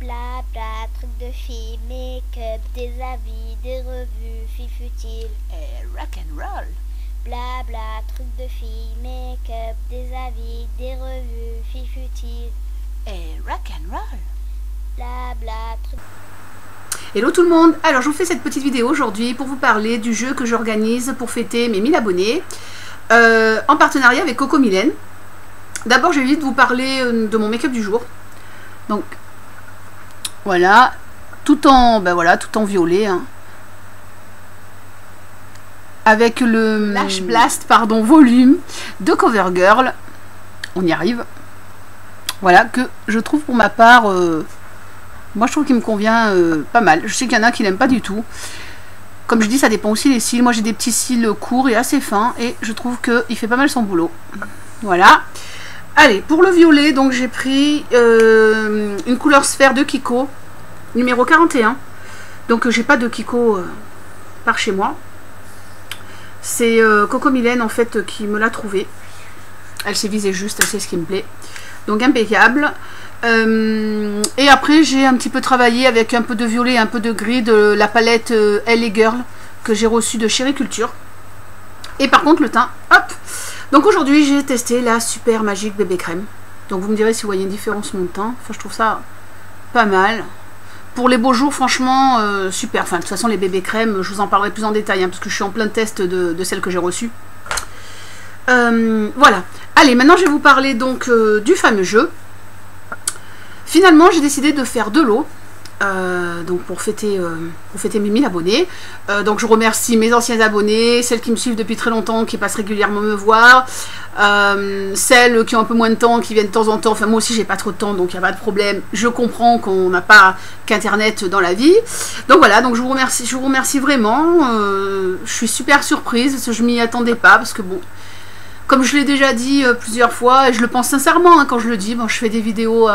Blabla, truc de filles, make-up, des avis, des revues, filles futiles. Et rock'n'roll. Blabla, truc de filles, make-up, des avis, des revues, filles futiles. Et rock'n'roll. Blabla, truc... Hello tout le monde, alors je vous fais cette petite vidéo aujourd'hui pour vous parler du jeu que j'organise pour fêter mes 1000 abonnés en partenariat avec Coco Mylène. D'abord j'ai envie de vous parler de mon make-up du jour. Donc voilà, tout en violet, hein. Avec le Lash Blast volume de CoverGirl. On y arrive. Voilà, que je trouve pour ma part, moi je trouve qu'il me convient pas mal. Je sais qu'il y en a qui n'aiment pas du tout. Comme je dis, ça dépend aussi des cils. Moi j'ai des petits cils courts et assez fins et je trouve qu'il fait pas mal son boulot. Voilà. Allez, pour le violet, donc j'ai pris une couleur sphère de Kiko, numéro 41. Donc j'ai pas de Kiko par chez moi. C'est Coco Mylène en fait qui me l'a trouvé. Elle s'est visée juste, elle sait ce qui me plaît. Donc impeccable. Et après j'ai un petit peu travaillé avec un peu de violet et un peu de gris de la palette Elle et Girl que j'ai reçue de Chérie Culture. Et par contre le teint, hop. Donc aujourd'hui j'ai testé la Super Magique Bébé Crème. Donc vous me direz si vous voyez une différence mon teint. Enfin je trouve ça pas mal. Pour les beaux jours franchement super. Enfin de toute façon les bébés crèmes je vous en parlerai plus en détail hein, parce que je suis en plein test de celles que j'ai reçues. Voilà. Allez maintenant je vais vous parler donc du fameux jeu. Finalement j'ai décidé de faire de l'eau. Donc pour fêter mes 1000 abonnés. Donc je remercie mes anciens abonnés, celles qui me suivent depuis très longtemps, qui passent régulièrement me voir, celles qui ont un peu moins de temps, qui viennent de temps en temps. Enfin moi aussi j'ai pas trop de temps donc il n'y a pas de problème. Je comprends qu'on n'a pas qu'internet dans la vie. Donc voilà, donc je vous remercie vraiment. Je suis super surprise parce que je m'y attendais pas parce que bon, comme je l'ai déjà dit plusieurs fois et je le pense sincèrement hein, quand je le dis, bon, je fais des vidéos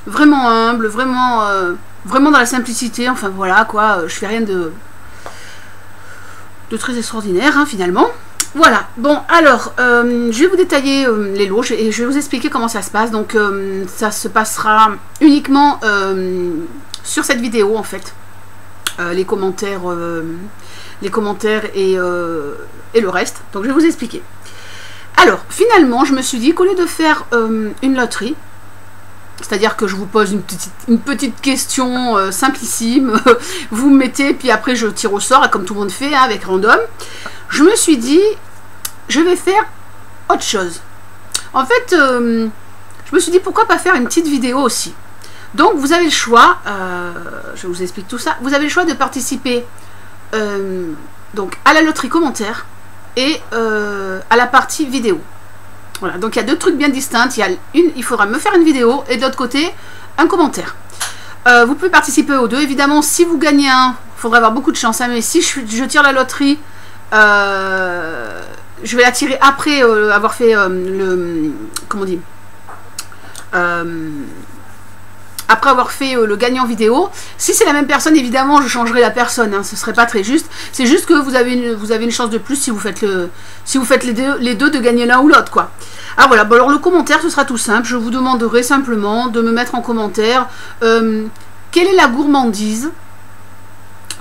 vraiment humbles, vraiment dans la simplicité, enfin voilà quoi, je fais rien de très extraordinaire hein, finalement. Voilà, bon alors, je vais vous détailler les lots et je vais vous expliquer comment ça se passe. Donc ça se passera uniquement sur cette vidéo en fait. Les commentaires et le reste. Donc je vais vous expliquer. Alors finalement je me suis dit qu'au lieu de faire une loterie, c'est-à-dire que je vous pose une petite question simplissime, vous me mettez, puis après je tire au sort, comme tout le monde fait, hein, avec random. Je me suis dit, je vais faire autre chose. En fait, je me suis dit, pourquoi pas faire une petite vidéo aussi. Donc vous avez le choix, je vous explique tout ça, vous avez le choix de participer donc à la loterie commentaire et à la partie vidéo. Voilà, donc il y a deux trucs bien distincts. Il faudra me faire une vidéo et de l'autre côté, un commentaire. Vous pouvez participer aux deux. Évidemment, si vous gagnez un, il faudra avoir beaucoup de chance. Hein, mais si je tire la loterie, je vais la tirer après avoir fait comment on dit après avoir fait le gagnant vidéo. Si c'est la même personne, évidemment, je changerai la personne. Hein, ce serait pas très juste. C'est juste que vous avez une chance de plus si vous faites les deux de gagner l'un ou l'autre, quoi. Ah voilà. Bon, alors le commentaire, ce sera tout simple. Je vous demanderai simplement de me mettre en commentaire quelle est la gourmandise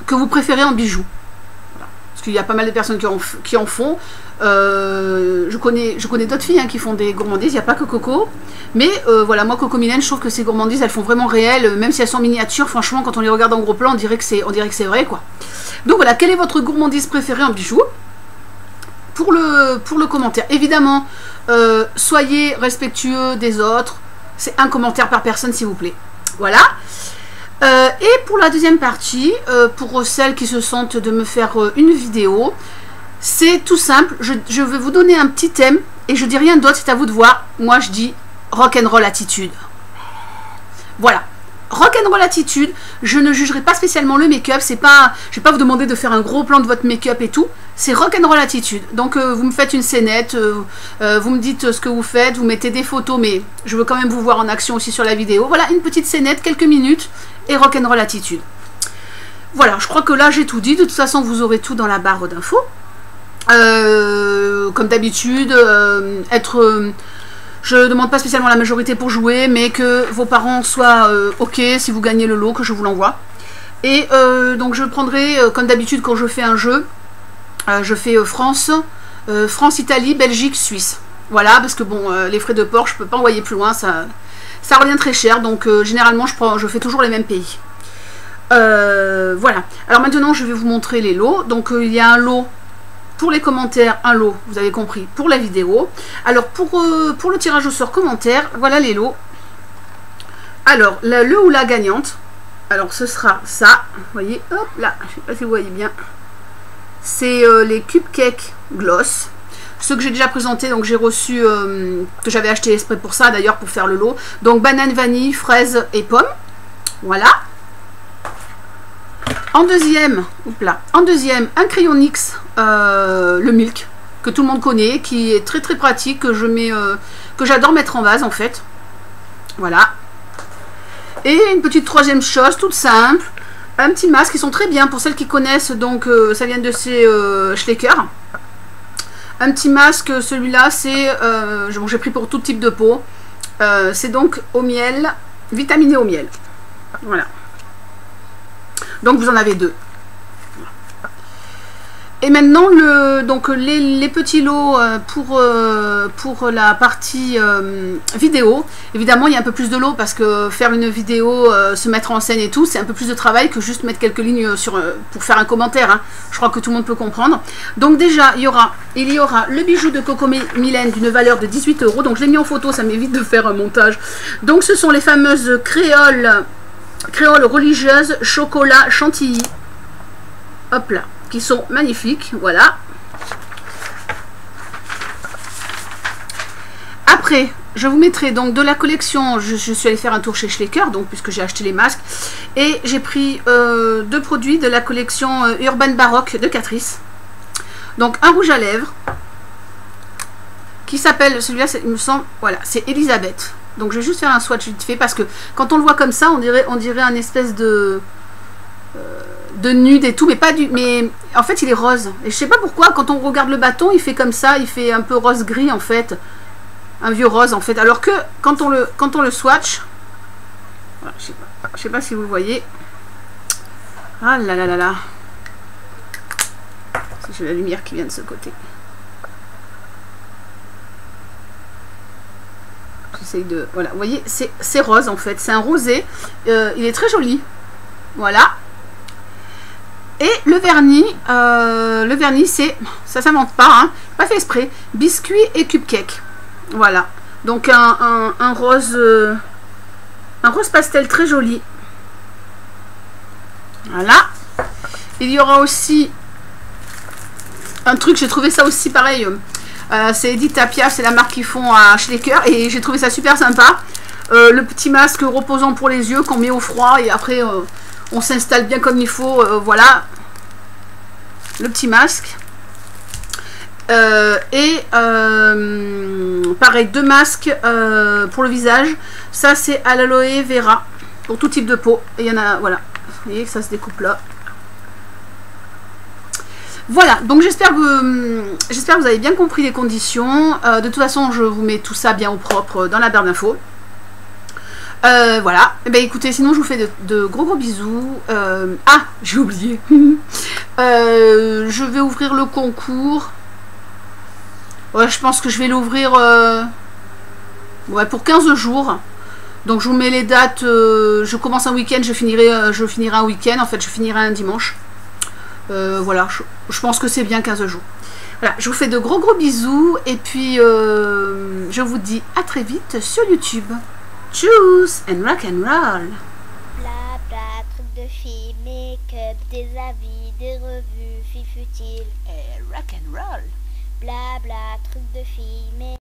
que vous préférez en bijoux. Voilà. Parce qu'il y a pas mal de personnes qui en font. Je connais d'autres filles hein, qui font des gourmandises, il n'y a pas que Coco. Mais voilà, moi Coco Mylène, je trouve que ces gourmandises, elles font vraiment réelles, même si elles sont miniatures, franchement, quand on les regarde en gros plan, on dirait que c'est vrai, quoi. Donc voilà, quelle est votre gourmandise préférée en bijoux? Pour le commentaire, évidemment, soyez respectueux des autres, c'est un commentaire par personne, s'il vous plaît. Voilà. Et pour la deuxième partie, pour celles qui se sentent de me faire une vidéo, c'est tout simple, je vais vous donner un petit thème et je dis rien d'autre, c'est à vous de voir. Moi je dis rock'n'roll attitude. Voilà, rock'n'roll attitude. Je ne jugerai pas spécialement le make-up, je vais pas vous demander de faire un gros plan de votre make-up et tout. C'est rock'n'roll attitude. Donc vous me faites une scénette, vous me dites ce que vous faites, vous mettez des photos, mais je veux quand même vous voir en action aussi sur la vidéo. Voilà, une petite scénette, quelques minutes et rock'n'roll attitude. Voilà, je crois que là j'ai tout dit. De toute façon vous aurez tout dans la barre d'infos. Comme d'habitude, être Je ne demande pas spécialement la majorité pour jouer, mais que vos parents soient OK si vous gagnez le lot, que je vous l'envoie. Et donc je prendrai, comme d'habitude quand je fais un jeu, je fais France, Italie, Belgique, Suisse. Voilà, parce que bon, les frais de port, je ne peux pas envoyer plus loin, ça revient très cher. Donc généralement, je fais toujours les mêmes pays. Voilà. Alors maintenant, je vais vous montrer les lots. Donc il y a un lot pour les commentaires, un lot, vous avez compris, pour la vidéo. Alors pour le tirage au sort commentaire, voilà les lots. Alors, le ou la gagnante, alors ce sera ça, vous voyez, hop là, je ne sais pas si vous voyez bien. C'est les cupcakes gloss, ceux que j'ai déjà présentés, donc j'ai reçu, que j'avais acheté exprès pour ça d'ailleurs, pour faire le lot. Donc banane, vanille, fraise et pomme, voilà. En deuxième, un crayon NYX, le Milk, que tout le monde connaît, qui est très très pratique, que j'adore mettre en vase en fait. Voilà. Et une petite troisième chose, toute simple, un petit masque, ils sont très bien pour celles qui connaissent, donc ça vient de chez Schlecker. Un petit masque, celui-là, c'est, bon, j'ai pris pour tout type de peau, c'est donc au miel, vitaminé au miel. Voilà. Donc vous en avez deux. Et maintenant donc les petits lots pour la partie vidéo. Évidemment il y a un peu plus de lots parce que faire une vidéo, se mettre en scène et tout, c'est un peu plus de travail que juste mettre quelques lignes pour faire un commentaire, hein. Je crois que tout le monde peut comprendre. Donc déjà il y aura le bijou de Coco Mylène d'une valeur de 18 €. Donc je l'ai mis en photo, ça m'évite de faire un montage. Donc ce sont les fameuses créoles religieuses chocolat chantilly. Hop là, qui sont magnifiques, voilà. Après, je vous mettrai donc de la collection, je suis allée faire un tour chez Schlecker, donc puisque j'ai acheté les masques, et j'ai pris deux produits de la collection Urban Baroque de Catrice. Donc un rouge à lèvres, qui s'appelle, celui-là, il me semble, voilà, c'est Elisabeth. Donc je vais juste faire un swatch vite fait, parce que quand on le voit comme ça, on dirait un espèce de nude et tout, mais pas du, mais en fait il est rose, et je sais pas pourquoi quand on regarde le bâton il fait comme ça, il fait un peu rose gris en fait, un vieux rose en fait, alors que quand on le swatch, voilà, je sais pas si vous voyez, ah là là là là, j'ai la lumière qui vient de ce côté, j'essaye de, voilà, vous voyez, c'est rose en fait, c'est un rosé, il est très joli, voilà. Et le vernis c'est, ça s'invente pas, hein, pas fait exprès, biscuit et cupcake. Voilà, donc un rose pastel très joli. Voilà. Il y aura aussi un truc, j'ai trouvé ça aussi pareil, c'est Edith Tapia, c'est la marque qu'ils font à Schlecker, et j'ai trouvé ça super sympa. Le petit masque reposant pour les yeux qu'on met au froid, et après on s'installe bien comme il faut, voilà, le petit masque. Pareil, deux masques pour le visage. Ça c'est à l'aloe vera, pour tout type de peau. Et il y en a, voilà, vous voyez que ça se découpe là. Voilà, donc j'espère que vous avez bien compris les conditions. De toute façon, je vous mets tout ça bien au propre dans la barre d'infos. Voilà, et ben écoutez, sinon je vous fais de gros bisous. Ah, j'ai oublié. Je vais ouvrir le concours. Ouais, je pense que je vais l'ouvrir ouais, pour 15 jours. Donc je vous mets les dates. Je commence un week-end, je finirai un week-end. En fait, je finirai un dimanche. Voilà, je pense que c'est bien 15 jours. Voilà, je vous fais de gros bisous. Et puis, je vous dis à très vite sur YouTube. Tchuss and rock and roll. Bla bla, trucs de filles, make-up, des avis, des revues, filles futiles. Et rock and roll. Bla bla, trucs de filles, make